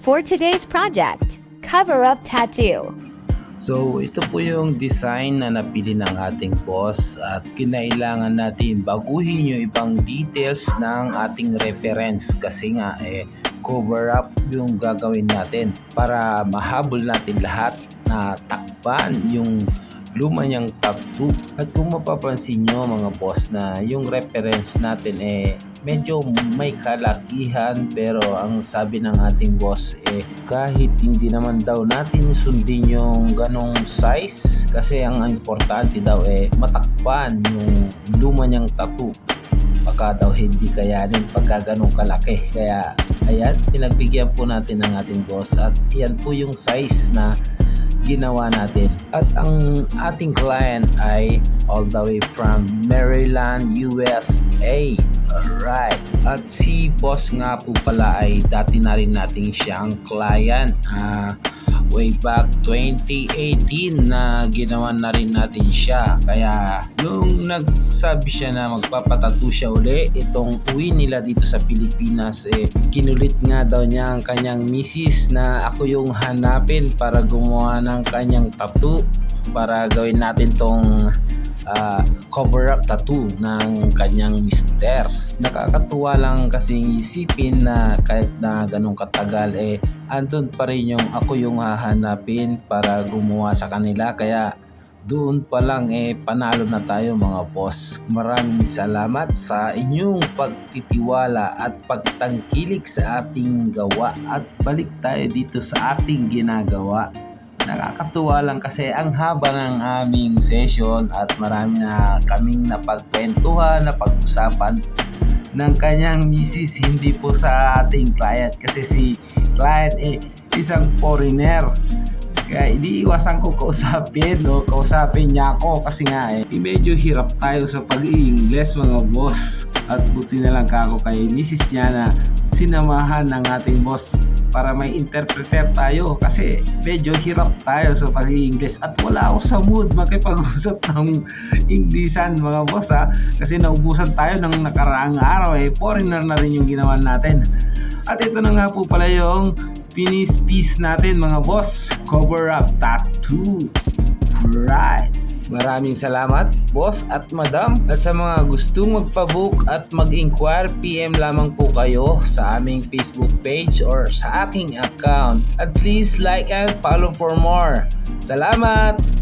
For today's project, cover-up tattoo. So ito po yung design na napili ng ating boss at kinailangan natin baguhin yung ibang details ng ating reference kasi nga cover up yung gagawin natin para mahabol natin lahat na takpan yung luma niyang tattoo. At kung mapapansin nyo mga boss na yung reference natin medyo may kalakihan, pero ang sabi ng ating boss kahit hindi naman daw natin sundin yung ganong size kasi ang importante daw matakpan yung luma niyang tattoo. Baka daw hindi kayanin pagka ganong kalaki. Kaya ayan, pinagbigyan po natin ng ating boss at yan po yung size na ginawa natin. At ang ating client ay all the way from Maryland, USA. Alright. At si boss nga po pala ay dati na rin nating siyang client. Way back 2018 na ginawa na rin natin siya. Kaya yung nagsabi siya na magpapatattoo siya uli, itong uwi nila dito sa Pilipinas, kinulit nga daw niya ang kanyang misis na ako yung hanapin para gumawa ng kanyang tattoo para gawin natin tong cover up tattoo ng kanyang mister. Nakakatuwa lang kasing isipin na kahit na ganun katagal andun pa rin yung ako yung hahanapin para gumawa sa kanila. Kaya doon pa lang panalo na tayo mga boss. Maraming salamat sa inyong pagtitiwala at pagtangkilik sa ating gawa. At balik tayo dito sa ating ginagawa. Nakakatuwa lang kasi ang haba ng aming session at marami na kaming napagkwentuhan, napag-usapan ng kanyang misis, hindi po sa ating client kasi si client isang foreigner. Kaya iniiwasan ko kausapin niya ako kasi nga medyo hirap tayo sa pag-i-English mga boss. At buti na lang kako kay misis niya na sinamahan ng ating boss para may interpreter tayo kasi medyo hirap tayo sa pag-i-English at wala ako sa mood makipag-usap ng Englishan mga boss kasi naubusan tayo ng nakaraang araw foreigner na rin yung ginawa natin. At ito na nga po pala yung finished piece natin mga boss, cover up tattoo. Right. Maraming salamat boss at madam, at sa mga gustong magpabook at mag-inquire, PM lamang po kayo sa aming Facebook page or sa aking account. At please like and follow for more. Salamat!